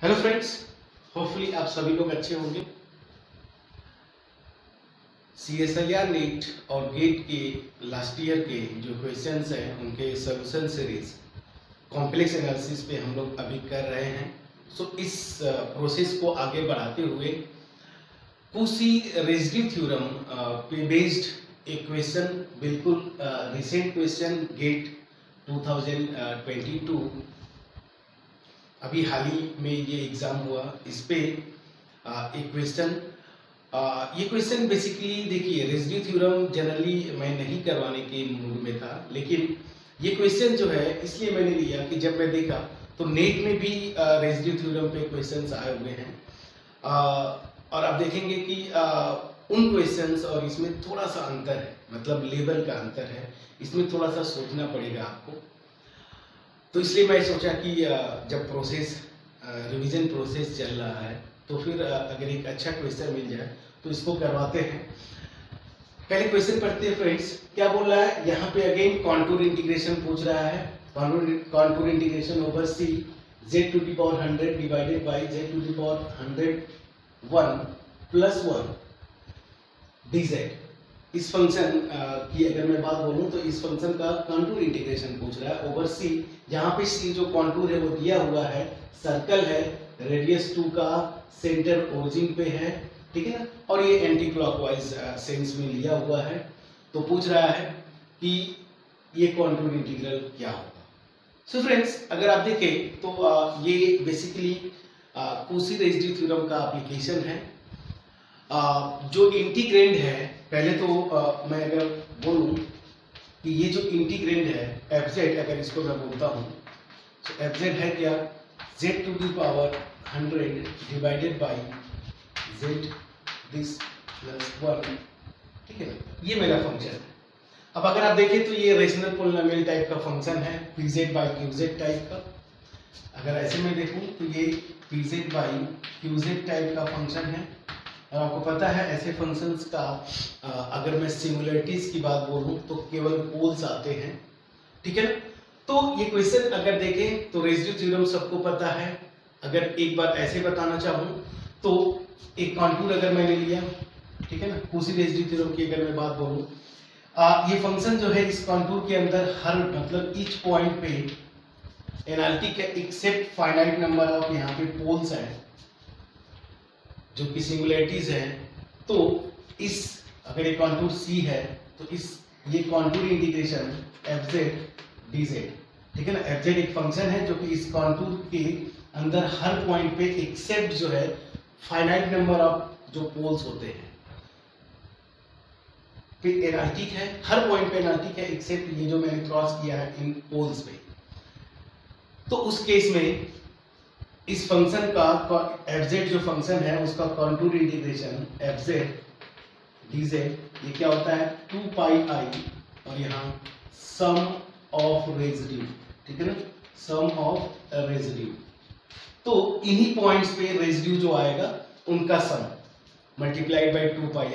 Hello friends, hopefully आप सभी लोग अच्छे होंगे। CSIR नीट और गेट के लास्ट ईयर के जो क्वेश्चंस हैं उनके सॉल्यूशन सीरीज कॉम्प्लेक्स एनालिसिस पे हम लोग अभी कर रहे हैं। सो इस प्रोसेस को आगे बढ़ाते हुए कुसी रेसिड्यू थ्योरम पे बेस्ड एक क्वेश्चन, बिल्कुल रिसेंट क्वेश्चन गेट 2022 अभी हाल ही में ये एग्जाम हुआ, इस पे एक क्वेश्चन। ये क्वेश्चन बेसिकली देखिए, रेसिड्यू थ्योरम जनरली मैं नहीं करवाने के मूड में था, लेकिन ये क्वेश्चन जो है इसलिए मैंने लिया कि जब मैं देखा तो नेट में भी रेसिड्यू थ्योरम पे क्वेश्चंस आए हुए हैं और आप देखेंगे कि उन क्वेश्चंस और इसमें थोड़ा सा अंतर है, मतलब लेवल का अंतर है, इसमें थोड़ा सा सोचना पड़ेगा आपको। तो इसलिए मैं सोचा कि जब प्रोसेस रिवीजन प्रोसेस चल रहा है तो फिर अगर एक अच्छा क्वेश्चन मिल जाए तो इसको करवाते हैं। पहले क्वेश्चन पढ़ते हैं फ्रेंड्स। क्या बोल रहा है यहाँ पे? अगेन कॉन्टूर इंटीग्रेशन पूछ रहा है। Contour integration over C z⁴100 divided by z⁴101 plus 1 dz। इस फंक्शन की अगर मैं बात बोलूं तो इस फंक्शन का कॉन्टूर इंटीग्रेशन पूछ रहा है ओवर सी। यहाँ पे सी जो कॉन्टूर है वो दिया हुआ है, सर्कल है, रेडियस 2 का, सेंटर ओरिजिन पे है, ठीक है ना, और ये एंटी क्लॉकवाइज सेंस में लिया हुआ है। तो पूछ रहा है कि ये कॉन्टूर इंटीग्रल क्या होगा। सो फ्रेंड्स, अगर आप देखें तो ये बेसिकली कुसी रेसिड्यू थ्योरम का एप्लीकेशन है। जो इंटीग्रेंड है, पहले तो मैं अगर बोलूं कि ये जो इंटीग्रेंड है fz, अगर इसको मैं बोलता हूं तो fz है क्या? z⁴100 divided by z this plus 1, ठीक है ना, ये मेरा फंक्शन है। अब अगर आप देखें तो ये रेशनल पॉलिनोमियल टाइप का फंक्शन है, pz बाई qz टाइप का। अगर ऐसे में देखूं तो ये pz बाई qz टाइप का फंक्शन है। और आपको पता है ऐसे फंक्शंस का अगर मैं सिंगुलरिटीज की बात बोलूं तो केवल पोल्स आते हैं, ठीक है ना। तो ये क्वेश्चन अगर देखें तो रेसिड्यू थ्योरम सबको पता है। अगर एक बार ऐसे बताना चाहूं तो एक कॉन्टूर अगर मैंने लिया, ठीक है ना, कुसी रेसिड्यू थ्योरम की अगर मैं बात बोलूं, ये फंक्शन जो है इस कॉन्टूर के अंदर हर मतलब ईच पॉइंट पे एनालिटिक है एक्सेप्ट फाइनाइट नंबर ऑफ यहाँ पे पोल्स हैं जो कि सिंगुलरिटीज है। तो इस अगर ये कॉन्टूर C है तो इस ये कॉन्टूर इंटीग्रेशन fz dz, ठीक है ना, fz एक फंक्शन है जो कि इस कॉन्टूर के अंदर हर पॉइंट पे एक्सेप्ट जो है फाइनाइट नंबर ऑफ जो पोल्स होते हैं पे एनालिटिक है, हर पॉइंट पे एनालिटिक है एक्सेप्ट ये जो मैंने क्रॉस किया है इन पोल्स पे। तो उस केस में इस फंक्शन का fz जो फंक्शन है उसका कॉन्टूर इंटीग्रेशन fz dz ये क्या होता है? 2 पाई i और यहाँ सम ऑफ रेसिड्यू, ठीक है ना, सम ऑफ रेसिड्यू। तो इन्हीं पॉइंट्स पे रेसिड्यू जो आएगा उनका सम मल्टीप्लाइड बाई 2 पाई i,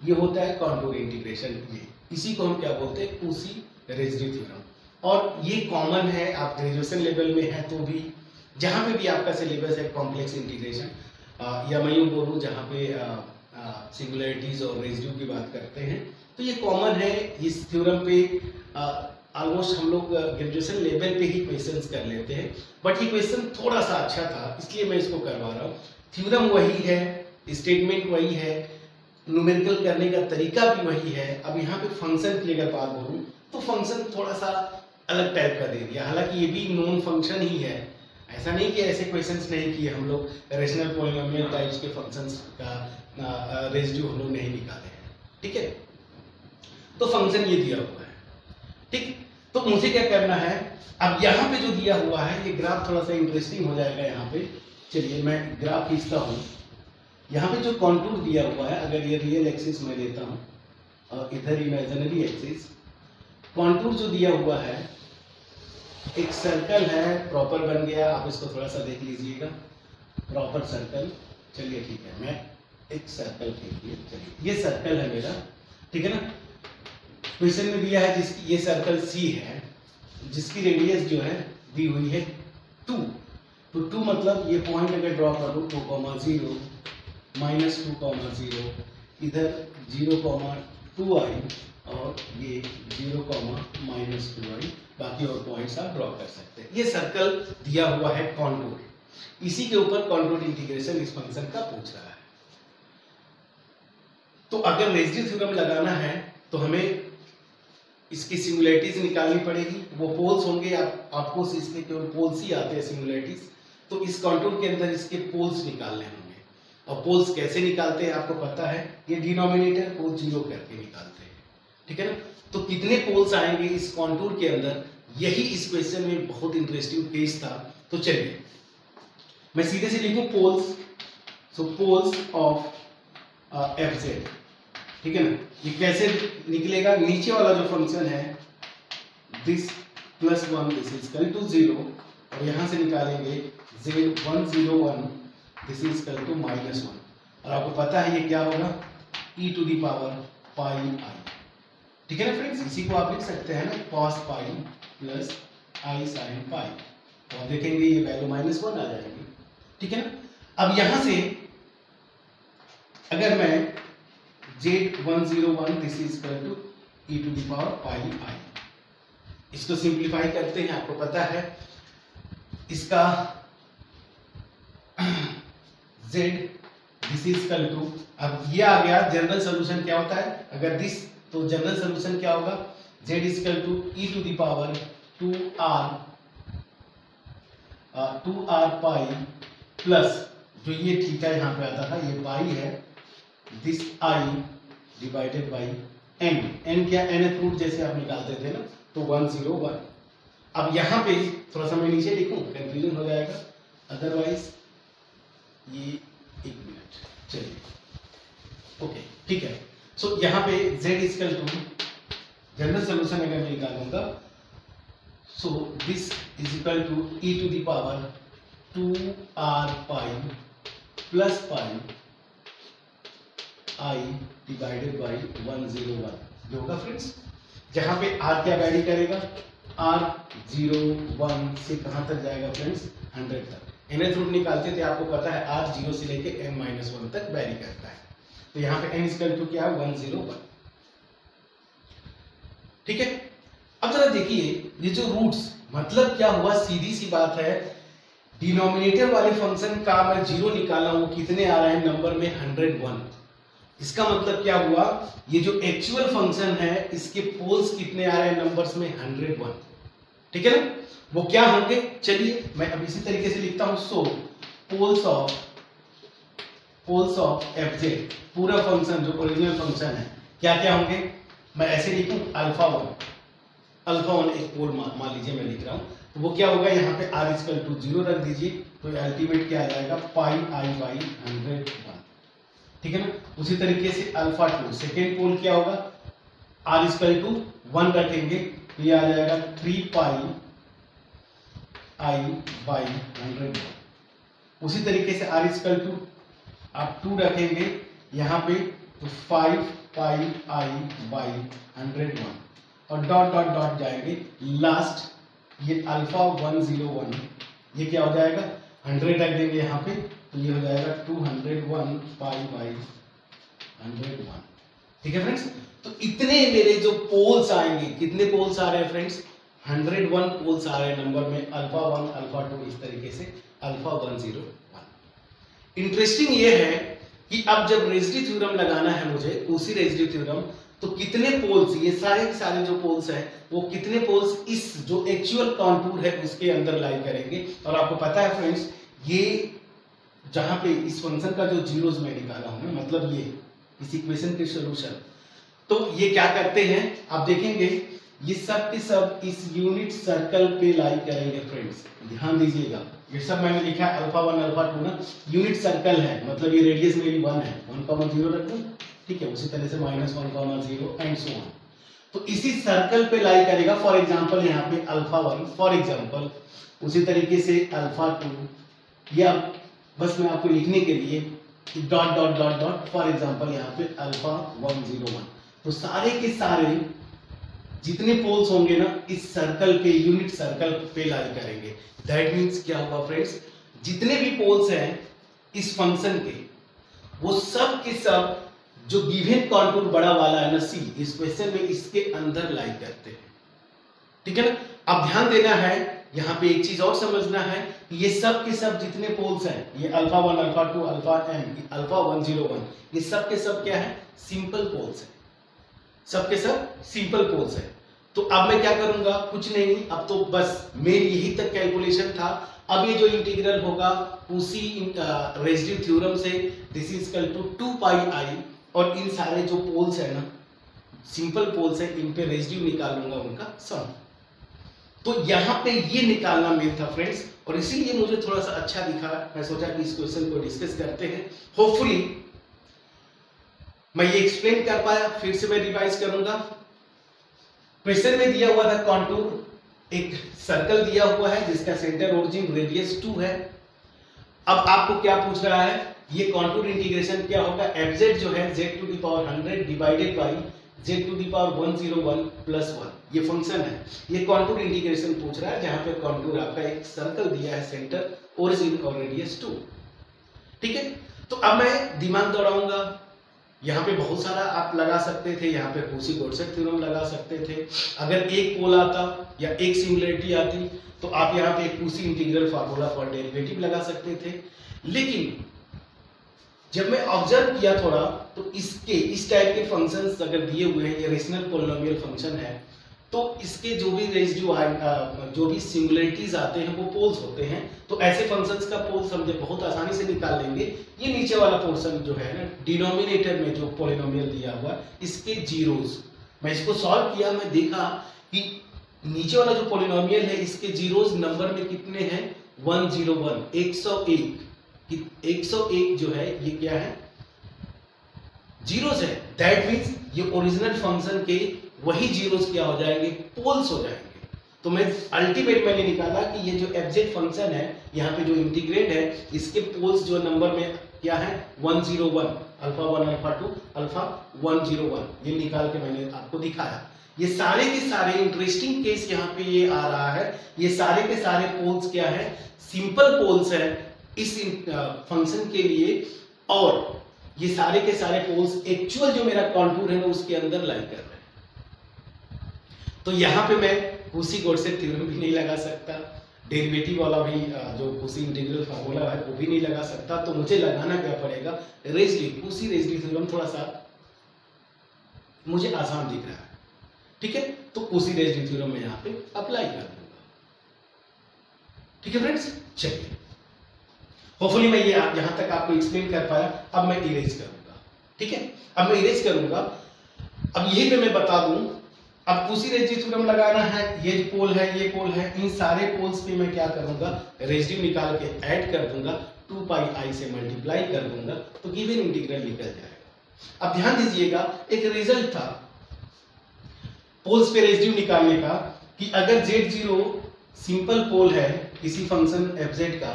ये होता है कॉन्टूर इंटीग्रेशन। ये इसी को हम क्या बोलते हैं? कुसी रेसिड्यू थ्योरम। और ये कॉमन है, आप ग्रेजुएशन लेवल में है तो भी, जहाँ पे भी आपका सिलेबस है कॉम्प्लेक्स इंटीग्रेशन, या मैं यूँ बोलूँ जहाँ पे सिंगुलरिटीज और रेसिड्यू की बात करते हैं, तो ये कॉमन है। इस थ्योरम पे ऑलमोस्ट हम लोग ग्रेजुएशन लेवल पे ही क्वेश्चंस कर लेते हैं, बट ये क्वेश्चन थोड़ा सा अच्छा था इसलिए मैं इसको करवा रहा हूँ। थ्योरम वही है, स्टेटमेंट वही है, न्यूमेरिकल करने का तरीका भी वही है। अब यहाँ पे फंक्शन की अगर बात बोलूँ तो फंक्शन थोड़ा सा अलग टाइप का दे दिया, हालांकि ये भी नॉन फंक्शन ही है। ऐसा नहीं कि ऐसे क्वेश्चंस नहीं किए हम लोग, रेशनल पॉलिनोमियल टाइप्स के फंक्शंस का रेसिड्यू हम लोग नहीं निकाले हैं, ठीक है। तो फंक्शन ये दिया हुआ है, ठीक। तो मुझे क्या करना है, अब यहाँ पे जो दिया हुआ है ये ग्राफ थोड़ा सा इंटरेस्टिंग हो जाएगा यहाँ पे। चलिए मैं ग्राफ खींचता हूँ। यहाँ पे जो कॉन्टूर दिया हुआ है, अगर ये रियल एक्सिस मैं लेता हूँ और इधर इमेजिनरी एक्सिस, कॉन्टूर जो दिया हुआ है एक सर्कल है, प्रॉपर बन गया। आप इसको थोड़ा सा देख लीजिएगा, प्रॉपर सर्कल। चलिए ठीक है, मैं एक सर्कल खींच लिया। चलिए ये सर्कल है मेरा, ठीक है ना। क्वेश्चन में दिया है जिसकी ये सर्कल C है, जिसकी रेडियस जो है दी हुई है 2, तो 2 मतलब ये पॉइंट अगर ड्रॉ कर लूँ 2, 0 -2, 0 इधर 0, 2i और ये 0, -2i, बाकी और पॉइंट्स आप ड्रॉ कर सकते हैं। ये सर्कल दिया हुआ है कॉन्टूर, इसी के ऊपर कॉन्टूर इंटीग्रेशन इस फंक्शन का पूछ रहा है। तो अगर रेसिड्यू थ्योरम लगाना है तो हमें इसकी सिंगुलैरिटीज निकालनी पड़ेगी। वो पोल्स होंगे, आपको इसके केवल पोल्स ही आते हैं सिंगुलैरिटीज, तो इस कॉन्टूर के अंदर इसके पोल्स निकालने होंगे। और पोल्स कैसे निकालते हैं आपको पता है, ये डिनोमिनेटर को 0 करके निकालते हैं, ठीक है ना। तो कितने पोल्स आएंगे इस कॉन्टूर के अंदर, यही इस क्वेश्चन में बहुत इंटरेस्टिंग केस था। तो चलिए मैं सीधे से लिखूं poles, so poles of fz, ठीक है ना। ये कैसे निकलेगा, नीचे वाला जो फंक्शन है this +1 this is equal to 0, और यहां से निकालेंगे z101 this is equal to -1, और आपको पता है ये क्या होगा e⁻πi, ठीक है ना फ्रेंड्स। इसी को आप लिख सकते हैं ना cos π प्लस i sin π, तो आप देखेंगे ये वैल्यू -1 आ जाएगी, ठीक है ना। अब यहां से अगर मैं z101 this is equal to e⁻πi, इसको सिंप्लीफाई करते हैं, आपको पता है इसका z this is equal to, अब ये आ गया जनरल सॉल्यूशन क्या होता है, अगर दिस, तो जनरल सॉल्यूशन क्या होगा z is equal to e⁻2r pi plus जो ये थीटा यहाँ पे आता था ये पाई है, this i divided by n क्या nth रूट जैसे आप निकालते थे ना, तो 101। अब यहाँ पे थोड़ा सा मैं नीचे लिखूं, कंफ्यूजन हो जाएगा, अदरवाइज ये 1 मिनट, चलिए ओके ठीक है। सो यहाँ पे z equal to general solution अगर मैं निकालूंगा, so this is equal to e⁻2r pi plus pi i divided by 101 जो होगा फ्रेंड्स, जहां पे r क्या वैरी करेगा, r 0 1 से कहां तक जाएगा फ्रेंड्स 100 तक। nth रूट निकालते थे, आपको पता है r 0 से लेके n-1 तक वैरी करता है, तो यहाँ पे n इक्वल टू क्या है 101, ठीक है। अब जरा देखिए ये जो रूट्स, मतलब क्या हुआ, सीधी सी बात है, डिनोमिनेटर वाले फंक्शन का मैं 0 निकाला, वो कितने आ रहे हैं नंबर में 101। इसका मतलब क्या हुआ, ये जो एक्चुअल फंक्शन है इसके पोल्स कितने आ रहे हैं नंबर्स में 101, ठीक है ना। वो क्या होंगे, चलिए मैं अब इसी तरीके से लिखता हूं, सो पोल्स ऑफ fj, पूरा फंक्शन जो ओरिजिनल फंक्शन है क्या क्या होंगे, मैं ऐसे लिखूं अल्फा 1 एक पोल मान लीजिए मैं लिख रहा हूं, तो वो क्या होगा, यहाँ पे r इक्वल टू 0 रख दीजिए, तो अल्टीमेट क्या आ जाएगा पाई i बाई 101, ठीक है ना। उसी तरीके से अल्फा 2 सेकेंड पोल क्या होगा, r इक्वल टू 1 रखेंगे, तो ये आ जाएगा 3 पाई i बाई 101। उसी तरीके से r इक्वल टू आप 2 रखेंगे यहाँ पे, तो 5 पाई i बाई 101, और डॉट डॉट डॉट जाएंगे, लास्ट ये अल्फा 101 ये क्या हो जाएगा 100 रख देंगे यहाँ पे, तो ये हो जाएगा 201 पाई बाई 101, ठीक है फ्रेंड्स। तो इतने मेरे जो पोल्स आएंगे, कितने पोल्स आ रहे हैं फ्रेंड्स 101 पोल्स आ रहे हैं नंबर में, अल्फा 1 अल्फा 2 इस तरीके से अल्फा 101। इंटरेस्टिंग ये है कि अब जब रेसिड्यू थ्योरम लगाना है मुझे, उसी रेसिड्यू थ्योरम, तो कितने पोल्स, ये सारे के सारे जो पोल्स हैं वो कितने पोल्स इस जो एक्चुअल कॉन्टूर है उसके अंदर लाई करेंगे। और आपको पता है फ्रेंड्स, ये जहां पे इस फंक्शन का जो जीरोस मैं निकाला हूं, मतलब ये इस इक्वेशन के सॉल्यूशन, तो ये क्या करते हैं आप देखेंगे, ये सब के सब इस यूनिट सर्कल पे लाई करेंगे फ्रेंड्स, ध्यान दीजिएगा। ये सब मैंने लिखा है अल्फा 1 अल्फा 2 ना, यूनिट सर्कल है, मतलब ये रेडियस मेरी 1 है, 1,0 रख दूं, ठीक है। उसी तरह से -1,0 एंड सो ऑन, तो इसी सर्कल पे लाई करेगा। फॉर एग्जांपल यहाँ पे अल्फा 1 फॉर एग्जांपल, उसी तरीके से अल्फा 2, या बस मैं आपको लिखने के लिए dot dot dot dot, for example यहाँ पे अल्फा 101, तो सारे के सारे जितने पोल्स होंगे ना इस सर्कल पे, यूनिट सर्कल पे लाई करेंगे। दैट मीन्स क्या हुआ फ्रेंड्स, जितने भी पोल्स हैं इस फंक्शन के, वो सब के सब जो गिवन कॉन्टूर बड़ा वाला है ना सी, इस क्वेश्चन में इसके अंदर लाई करते हैं। ठीक है ना। अब ध्यान देना है, यहाँ पे एक चीज और समझना है, ये सब के सब जितने पोल्स हैं, ये alpha 1, alpha 2, alpha m, alpha 101, ये सब के सब क्या है, सिंपल पोल्स है, सब के सब सिंपल पोल्स है। तो अब मैं क्या करूंगा, कुछ नहीं, अब तो बस मेन यही तक कैलकुलेशन था। अब ये जो इंटीग्रल होगा उसी रेसिड्यू थ्योरम से, दिस इज इक्वल टू 2 पाई आई, और इन सारे जो पोल्स है ना, सिंपल पोल्स है, इन पे रेसिड्यू निकालूंगा उनका सम। तो यहां पे ये निकालना मेन था फ्रेंड्स, और इसीलिए मुझे थोड़ा सा अच्छा दिखा, मैं सोचा कि इस क्वेश्चन को डिस्कस करते हैं। होपफुली मैं ये एक्सप्लेन कर पाया, फिर से मैं रिवाइज करूंगा। क्वेश्चन में दिया हुआ था कॉन्टूर, एक सर्कल दिया हुआ है जिसका सेंटर ओरिजिन रेडियस 2 है। अब आपको क्या पूछ रहा है, ये कॉन्टूर इंटीग्रेशन क्या होगा, एफजेड जो है z⁻100 divided by z⁻101 plus 1, ये फंक्शन है। ये कॉन्टूर इंटीग्रेशन पूछ रहा है, जहां पे कॉन्टूर आपका एक सर्कल दिया है, सेंटर ओरिजिन और रेडियस 2। ठीक है। तो अब मैं दिमाग दौड़ाऊंगा, यहाँ पे बहुत सारा आप लगा सकते थे, यहाँ पे कॉची-गॉर्सेट थ्योरम लगा सकते थे। अगर एक पोल आता या एक सिंगुलरिटी आती तो आप यहाँ पे Cauchy integral formula for derivative लगा सकते थे। लेकिन जब मैं ऑब्जर्व किया थोड़ा, तो इसके इस टाइप के फंक्शंस अगर दिए हुए हैं, ये रेशनल पॉलिनोमियल फंक्शन है, तो इसके जो भी रेसिड्यू जो भी सिंगुलरिटीज आते हैं वो पोल्स होते हैं। तो ऐसे फंक्शंस का पोल्स हम बहुत आसानी से निकाल लेंगे। ये नीचे वाला पोर्शन जो है ना, डिनोमिनेटर में जो पॉलिनोमियल दिया हुआ, इसके जीरोस, मैं इसको सॉल्व किया, मैं देखा कि नीचे वाला जो पॉलिनोमियल है इसके जीरोस नंबर में कितने हैं, 101, 101। 101 जो है ये क्या है, जीरोस है। दैट मींस ये ओरिजिनल फंक्शन के वही जीरोस क्या हो जाएंगे, पोल्स हो जाएंगे। तो मैं अल्टीमेट मैंने निकाला कि ये जो एफजेड फंक्शन है, यहाँ पे जो इंटीग्रेंड है, इसके पोल्स जो नंबर में क्या है, 101, अल्फा 1, अल्फा 2, अल्फा 101, ये निकाल के मैंने आपको दिखाया। ये सारे के सारे इंटरेस्टिंग केस यहाँ पे ये आ रहा है, ये सारे के सारे पोल्स क्या है, सिंपल पोल्स है इस फंक्शन के लिए, और ये सारे के सारे पोल्स एक्चुअल जो मेरा कॉन्टूर है ना उसके अंदर लाई कर रहे हैं। तो यहाँ पे मैं कॉची-गॉर्सेट थ्योरम भी नहीं लगा सकता, डेरिवेटिव वाला भी जो कॉची इंटीग्रल फार्मूला है वो भी नहीं लगा सकता। तो मुझे लगाना क्या पड़ेगा, रेसिड्यू, कॉची रेसिड्यू थ्योरम थोड़ा सा मुझे आसान दिख रहा है। ठीक है। तो कॉची रेसिड्यू थ्योरम मैं यहाँ पे अप्लाई कर दूंगा। ठीक है फ्रेंड्स, चलिए, होपफुली मैं ये यहां तक आपको एक्सप्लेन कर पाया। अब मैं इरेज करूंगा। ठीक है। अब मैं इरेज करूंगा। अब यही पे मैं बता दूं, अब कॉची रेसिड्यू थ्योरम लगाना है, ये पोल है, ये पोल है, इन सारे पोल्स पे मैं क्या करूंगा, रेसिड्यू निकाल के ऐड कर दूंगा, 2 पाई आई से मल्टीप्लाई कर दूंगा, तो गिवन इंटीग्रल निकल जाएगा। अब ध्यान दीजिएगा, एक रिजल्ट था पोल्स पे रेसिड्यू निकालने का, कि अगर z0 सिंपल पोल है किसी फंक्शन fz का,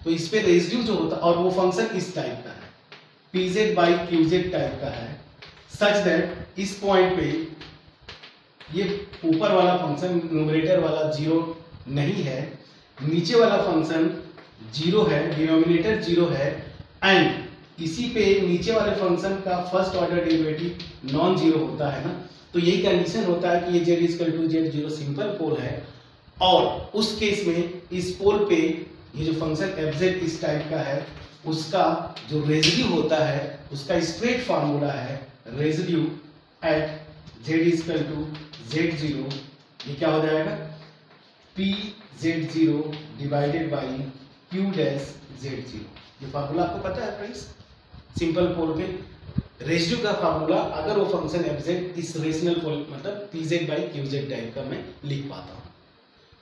तो इस पे रेसिड्यू जो होता, और वो फंक्शन इस टाइप का है, pz बाई qz टाइप का है, सच दैट इस पॉइंट पे ये ऊपर वाला फंक्शन न्यूमरेटर वाला 0 नहीं है, नीचे वाला फंक्शन 0 है, डिनोमिनेटर 0 है, एंड इसी पे नीचे वाले फंक्शन का first order derivative non zero होता है ना। तो यही कंडीशन होता है कि ये z=z0 सिंपल पोल है, और उस केस में इस पोल पे ये जो फंक्शन fz इस टाइप का है, उसका जो रेसिड्यू होता है उसका स्ट्रेट फार्मूला है रेसिड्यू एट z=z0, ये क्या हो जाएगा, pz0 डिवाइडेड बाई q'(z0). ये फार्मूला आपको पता है फ्रेंड्स, सिंपल पोल पे रेसिड्यू का फार्मूला, अगर वो फंक्शन fz इस रेशनल पोल मतलब pz बाई qz टाइप का मैं लिख पाता हूँ।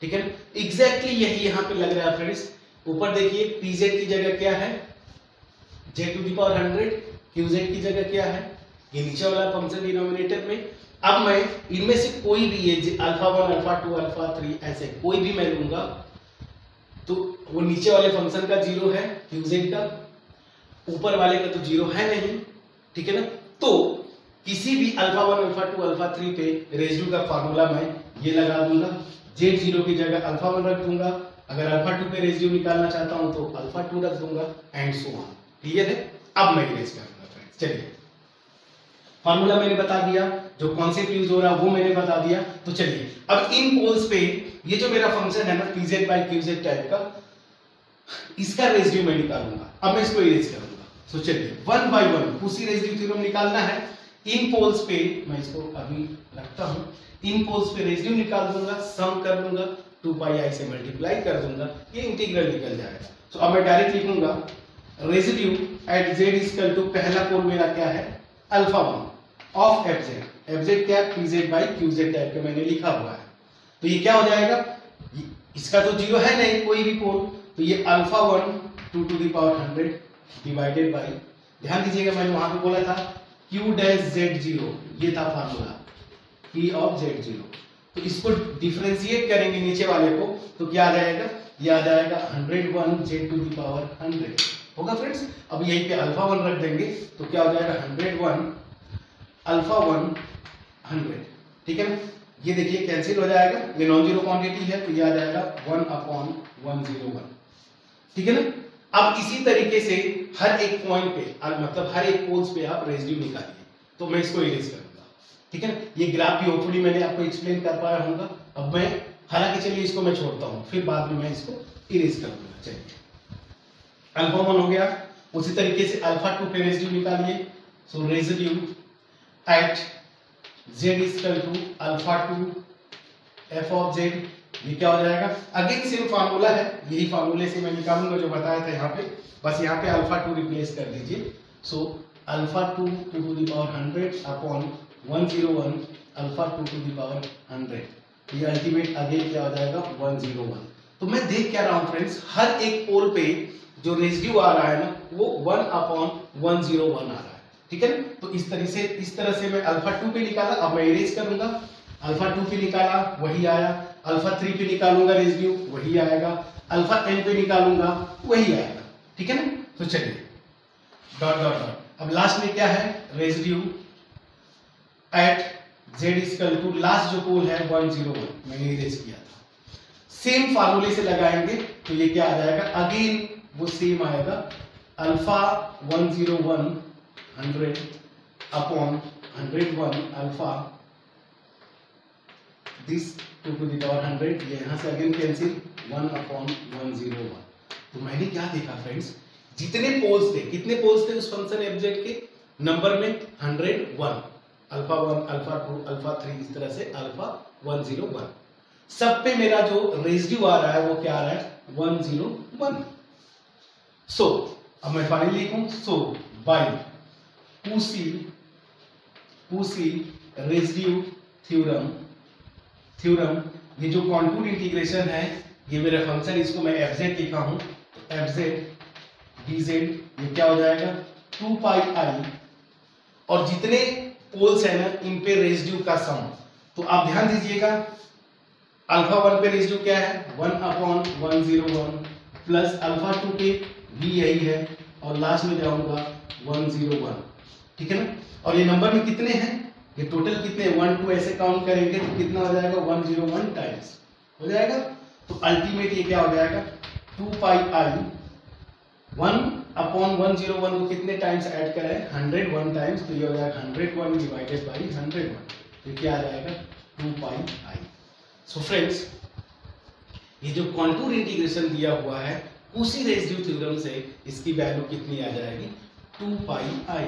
ठीक है ना। एग्जैक्टली यही यहाँ पे लग रहा है फ्रेंड्स। ऊपर देखिए, pz की जगह क्या है, z⁻100, qz की जगह क्या है, ये नीचे वाला फंक्शन डिनोमिनेटर में। अब मैं इनमें से कोई भी, ये अल्फा 1, अल्फा 2, अल्फा 3, ऐसे कोई भी मैं लूंगा, तो वो नीचे वाले फंक्शन का 0 है, qz का, ऊपर वाले का तो 0 है नहीं। ठीक है ना। तो किसी भी अल्फा 1, अल्फा 2, अल्फा 3 पे रेसिड्यू का फार्मूला मैं ये लगा दूंगा, z0 की जगह अल्फा 1 रख दूंगा, अगर अल्फा 2 पे रेसिड्यू निकालना चाहता हूं तो अल्फा 2 रख दूंगा एंड सो ऑन। क्लियर है? अब मैं इरेज करूंगा फ्रेंड्स। चलिए फार्मूला मैंने बता दिया, जो कॉन्सेप्ट यूज हो रहा है वो मैंने बता दिया। तो चलिए अब इन पोल्स पे ये जो मेरा फंक्शन है ना pz बाई qz टाइप का, इसका रेसिड्यू मैं निकालूंगा। अब मैं इसको इरेज करूंगा। सो चलिए 1 बाई 1 उसी रेसिड्यू थ्योरम निकालना है। इन पोल्स पे मैं इसको अभी रखता हूं, इन पोल्स पे रेसिड्यू निकाल दूंगा, सम कर दूंगा, 2 पाई i से मल्टीप्लाई कर दूंगा, ये इंटीग्रल निकल जाएगा। तो अब मैं डायरेक्ट लिखूंगा residue at z equal to, पहला पोल मेरा क्या है अल्फा 1 ऑफ fz क्या है pz बाई qz टाइप का मैंने लिखा हुआ है। तो ये क्या हो जाएगा, इसका तो जीरो है नहीं कोई भी पोल, तो ये alpha 1 2 to the power 100 divided by, ध्यान दीजिएगा मैंने वहां पे बोला था q डैश z0, ये था फार्मूला p ऑफ z0। तो इसको डिफरेंशिएट करेंगे नीचे वाले को, तो क्या आ जाएगा, ये आ जाएगा 101 z टू द पावर 100 होगा फ्रेंड्स। अब यहीं पे अल्फा 1 रख देंगे तो क्या हो जाएगा 101 अल्फा 1 100, ठीक है ना। ये देखिए कैंसिल हो जाएगा, ये नॉन जीरो क्वांटिटी है तो ये आ जाएगा 1/101, ठीक है ना। अब इसी तरीके से हर एक पॉइंट पे मतलब हर एक पोल्स पे आप रेसिड्यू निकालिए। तो मैं इसको इरेज करूंगा, ठीक है ना। ये ग्राफ भी होपफुली मैंने आपको एक्सप्लेन कर पाया होगा। अब मैं हालांकि चलिए इसको मैं छोड़ता हूं, फिर बाद में मैं इसको इरेज करूंगा। चलिए अल्फा 1 हो गया, उसी तरीके से अल्फा 2 पे रेसिड्यू निकालिए। So residue at z equal to alpha 2 f of z, ये क्या हो जाएगा, अगेन सेम फार्मूला है, यही फार्मूले से मैं निकालूंगा जो बताया था यहाँ पे, बस यहाँ पे अल्फा 2 रिप्लेस कर दीजिए। So alpha 2 to the power 100 upon 101 alpha 2 to the power 100, ये अल्टीमेट अगेन क्या हो जाएगा 101। तो मैं देख क्या रहा हूँ फ्रेंड्स, हर एक पोल पे जो रेसिड्यू आ रहा है ना वो 1/101 आ रहा है, ठीक है ना। तो इस तरह से मैं अल्फा 2 पे निकाला, अब मैं इरेज करूंगा। अल्फा 2 पे निकाला वही आया, अल्फा 3 पे निकालूंगा रेसिड्यू वही आएगा, अल्फा n पे निकालूंगा वही आएगा, ठीक है ना। तो चलिए डॉट डॉट डॉट, अब लास्ट में क्या है residue at z equal to, last जो पोल है 101 मैंने इरेज किया था, सेम फार्मूले से लगाएंगे तो ये क्या आ जाएगा, अगेन वो सेम आएगा alpha 101 100 upon 101 alpha this 2 to the power 100, ये यहां से अगेन कैंसिल 1/101। तो मैंने क्या देखा फ्रेंड्स, जितने पोल्स थे, कितने पोल्स थे उस फंक्शन fz के नंबर में 101, अल्फा 1 अल्फा 2 अल्फा 3 इस तरह से अल्फा 101, सब पे मेरा जो रेसिड्यू आ रहा है वो क्या आ रहा है 101। सो अब मैं फाइनली लिखूं, सो बाय पूसी रेसिड्यू थ्योरम, ये जो कॉन्टूर इंटीग्रेशन है, ये मेरा फंक्शन, इसको मैं fz लिखा हूं, तो fz dz ये क्या हो जाएगा 2 पाई i, और जितने पोल्स है ना इन पे रेसिड्यू का सम। तो आप ध्यान दीजिएगा अल्फा 1 पे रेसिड्यू क्या है 1/101 प्लस अल्फा 2 पे भी यही है, और लास्ट में जाऊंगा 101, ठीक है ना। और ये नंबर में कितने हैं, ये टोटल कितने 1 2 ऐसे काउंट करेंगे तो कितना हो जाएगा 101 टाइम्स हो जाएगा। तो अल्टीमेट ये क्या हो जाएगा 2 पाई i 1/101 को कितने टाइम्स ऐड करें 101 टाइम्स, तो ये हो जाएगा 101 डिवाइडेड बाई 101, तो क्या आ जाएगा 2 पाई i। सो फ्रेंड्स ये जो कॉन्टूर इंटीग्रेशन दिया हुआ है उसी रेसिड्यू थ्योरम से इसकी वैल्यू कितनी आ जाएगी 2 पाई i।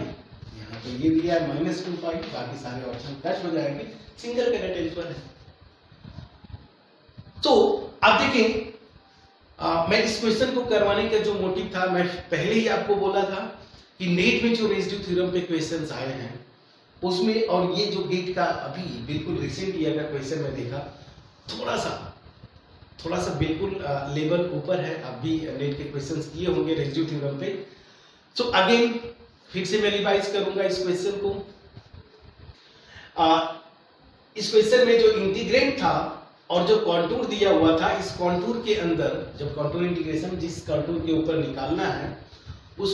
यहाँ पे ये दिया है -2 पाई, बाकी सारे ऑप्शन कट हो जाएंगे, सिंगल कैरेट टेंसर है। तो अब देखें मैं इस क्वेश्चन को करवाने का जो मोटिव था, मैं पहले ही आपको बोला था कि नेट में जो रेसिड्यू थ्योरम पे क्वेश्चंस आए हैं उसमें, और ये जो गेट का अभी बिल्कुल रिसेंट ईयर का क्वेश्चन मैं देखा, थोड़ा सा बिल्कुल लेवल ऊपर है, अभी नेट के क्वेश्चंस किए होंगे रेसिड्यू थ्योरम पे। सो अगेन फिर से मैं रिवाइज करूंगा इस क्वेश्चन को। इस क्वेश्चन में जो इंटीग्रेंट था और जो कॉन्टूर दिया हुआ था, इस कॉन्टूर के अंदर जब कॉन्टूर इंटीग्रेशन जिस कॉन्टूर के ऊपर निकालना है वो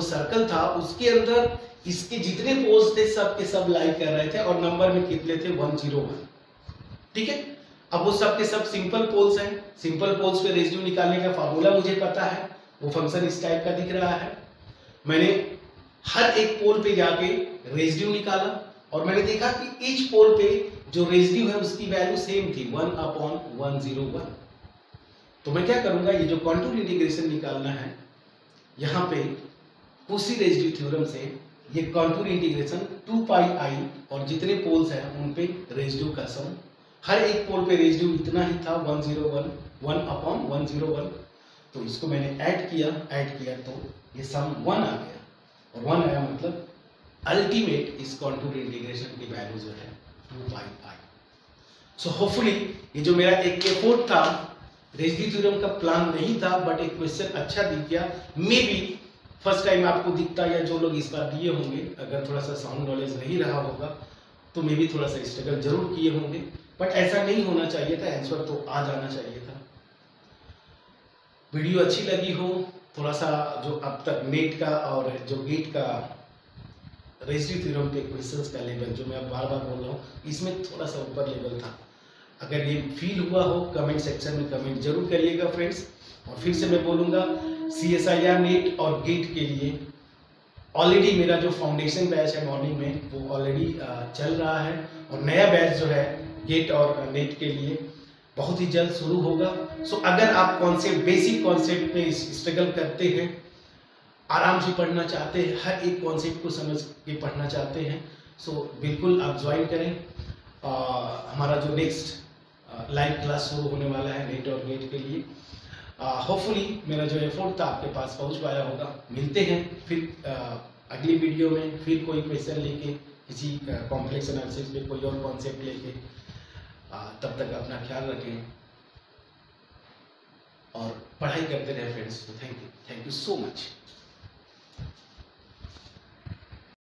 सर्कल था, उसके अंदर इसके जितने पोल्स थे सब के सब लाई कर रहे थे, और नंबर में कितने थे 101, ठीक है। अब वो सब के सब सिंपल पोल्स हैं। सिंपल पोल्स पे रेजिड्यू निकालने का फार्मूला मुझे पता है, वो फंक्शन इस टाइप का दिख रहा है। मैंने हर एक पोल पे जाके रेजिड्यू निकाला और मैंने देखा कि ईच पोल पे जो रेजिड्यू है उसकी वैल्यू सेम थी 1/101। तो मैं क्या करूंगा, ये जो कॉन्टूर इंटीग्रेशन निकालना है, यहाँ पे कोशी रेजिड्यू थ्योरम से ये कॉन्टूर इंटीग्रेशन 2πi और जितने पोल्स हैं उन पे रेजिड्यू का सम, हर एक पोल पे रेजिड्यू इतना ही था 1/101। तो इसको मैंने ऐड किया तो ये सम 1 आ गया, और 1 आया मतलब अल्टीमेट इस कॉन्टूर इंटीग्रेशन की वैल्यू जो है 2πi। सो होपफुली ये जो मेरा एक एफर्ट था, रेजिड्यू थ्योरम का प्लान नहीं था, बट एक क्वेश्चन अच्छा दिख गया। मे बी फर्स्ट टाइम आपको दिखता, या जो लोग इस बार दिए होंगे अगर थोड़ा सा साउंड नॉलेज नहीं रहा होगा तो मे बी थोड़ा सा स्ट्रगल जरूर किए होंगे, बट ऐसा नहीं होना चाहिए था, आंसर तो आ जाना चाहिए था। वीडियो अच्छी लगी हो, थोड़ा सा जो अब तक नेट का और जो गेट का रेजिड्यू थ्योरम पे क्वेश्चंस का लेवल जो मैं बार बार बोल रहा हूँ, इसमें थोड़ा सा ऊपर लेवल था, अगर ये फील हुआ हो कमेंट सेक्शन में कमेंट जरूर करिएगा फ्रेंड्स। और फिर से मैं बोलूँगा, CSIR नेट और गेट के लिए ऑलरेडी मेरा जो फाउंडेशन बैच है मॉर्निंग में वो ऑलरेडी चल रहा है, और नया बैच जो है गेट और नेट के लिए बहुत ही जल्द शुरू होगा। सो अगर आप कॉन्सेप्ट, बेसिक कॉन्सेप्ट पे स्ट्रगल करते हैं, आराम से पढ़ना चाहते हैं, हर एक कॉन्सेप्ट को समझ के पढ़ना चाहते हैं, सो बिल्कुल आप ज्वाइन करें। हमारा जो नेक्स्ट लाइव क्लास शुरू होने वाला है नेट और गेट के लिए। होपफुली मेरा जो एफर्ट था आपके पास पहुंच पाया होगा। मिलते हैं फिर अगली वीडियो में, फिर कोई क्वेश्चन लेके, किसी कॉम्प्लेक्स एनालिसिस में कोई और कॉन्सेप्ट लेके। तब तक अपना ख्याल रखें और पढ़ाई करते रहे friends. Thank you so much.